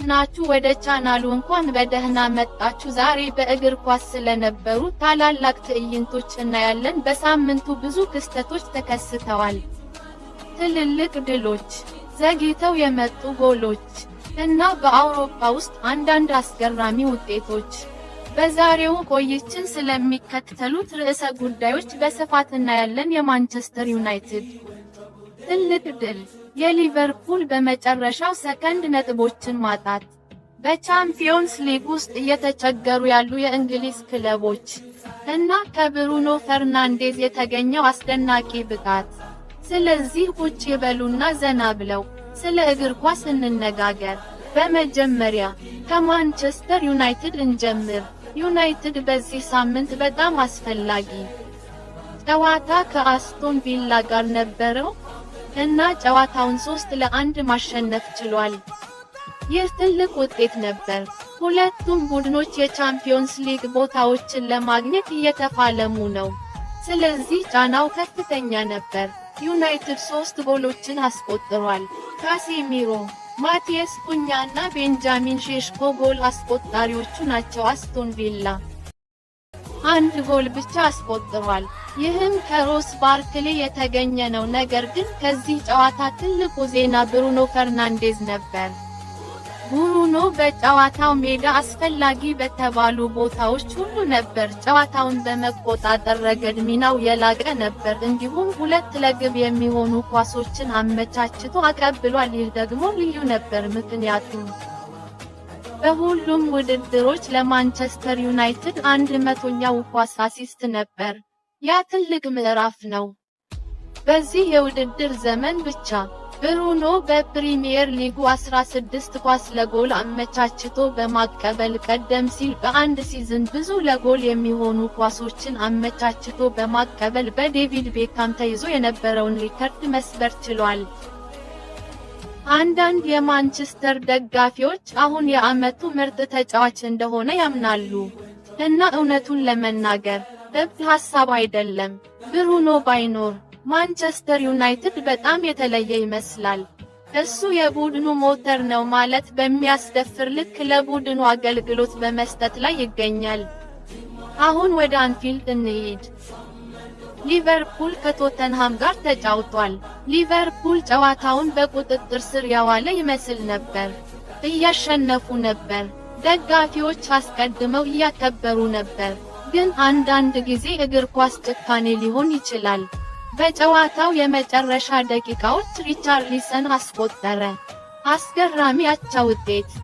ናችሁ ወደ ቻናሉ እንኳን በደህና መጣችሁ። ዛሬ በእግር ኳስ ስለነበሩ ታላላቅ ትዕይንቶች እናያለን። በሳምንቱ ብዙ ክስተቶች ተከስተዋል። ትልልቅ ድሎች፣ ዘግይተው የመጡ ጎሎች እና በአውሮፓ ውስጥ አንዳንድ አስገራሚ ውጤቶች። በዛሬው ቆይታችን ስለሚከተሉት ርዕሰ ጉዳዮች በስፋት እናያለን። የማንቸስተር ዩናይትድ ትልቅ ድል፣ የሊቨርፑል በመጨረሻው ሰከንድ ነጥቦችን ማጣት፣ በቻምፒዮንስ ሊግ ውስጥ እየተቸገሩ ያሉ የእንግሊዝ ክለቦች እና ከብሩኖ ፈርናንዴዝ የተገኘው አስደናቂ ብቃት። ስለዚህ ቁጭ ይበሉና ዘና ብለው ስለ እግር ኳስ እንነጋገር። በመጀመሪያ ከማንቸስተር ዩናይትድ እንጀምር። ዩናይትድ በዚህ ሳምንት በጣም አስፈላጊ ጨዋታ ከአስቶን ቪላ ጋር ነበረው እና ጨዋታውን 3-1 ማሸነፍ ችሏል። ይህ ትልቅ ውጤት ነበር። ሁለቱም ቡድኖች የቻምፒዮንስ ሊግ ቦታዎችን ለማግኘት እየተፋለሙ ነው። ስለዚህ ጫናው ከፍተኛ ነበር። ዩናይትድ 3 ጎሎችን አስቆጥሯል። ካሴሚሮ፣ ማቲያስ ኩኛ እና ቤንጃሚን ሼሽኮ ጎል አስቆጣሪዎቹ ናቸው። አስቶን ቪላ 1 ጎል ብቻ አስቆጥሯል። ይህም ከሮስ ባርክሌ የተገኘ ነው። ነገር ግን ከዚህ ጨዋታ ትልቁ ዜና ብሩኖ ፈርናንዴዝ ነበር። ብሩኖ በጨዋታው ሜዳ አስፈላጊ በተባሉ ቦታዎች ሁሉ ነበር። ጨዋታውን በመቆጣጠር ረገድ ሚናው የላቀ ነበር። እንዲሁም 2 ለግብ የሚሆኑ ኳሶችን አመቻችቶ አቀብሏል። ይህ ደግሞ ልዩ ነበር፣ ምክንያቱም በሁሉም ውድድሮች ለማንቸስተር ዩናይትድ 100ኛው ኳስ አሲስት ነበር። ያ ትልቅ ምዕራፍ ነው። በዚህ የውድድር ዘመን ብቻ ብሩኖ በፕሪሚየር ሊጉ 16 ኳስ ለጎል አመቻችቶ በማቀበል ቀደም ሲል በአንድ ሲዝን ብዙ ለጎል የሚሆኑ ኳሶችን አመቻችቶ በማቀበል በዴቪድ ቤካም ተይዞ የነበረውን ሪከርድ መስበር ችሏል። አንዳንድ የማንቸስተር ደጋፊዎች አሁን የዓመቱ ምርጥ ተጫዋች እንደሆነ ያምናሉ እና እውነቱን ለመናገር እብድ ሐሳብ አይደለም። ብሩኖ ባይኖር ማንቸስተር ዩናይትድ በጣም የተለየ ይመስላል። እሱ የቡድኑ ሞተር ነው ማለት በሚያስደፍር ልክ ለቡድኑ አገልግሎት በመስጠት ላይ ይገኛል። አሁን ወደ አንፊልድ እንሂድ። ሊቨርፑል ከቶተንሃም ጋር ተጫውቷል። ሊቨርፑል ጨዋታውን በቁጥጥር ስር ያዋለ ይመስል ነበር። እያሸነፉ ነበር። ደጋፊዎች አስቀድመው እያከበሩ ነበር። ግን አንዳንድ ጊዜ እግር ኳስ ጭካኔ ሊሆን ይችላል። በጨዋታው የመጨረሻ ደቂቃዎች ሪቻርሊሰን አስቆጠረ። አስገራሚ አቻ ውጤት።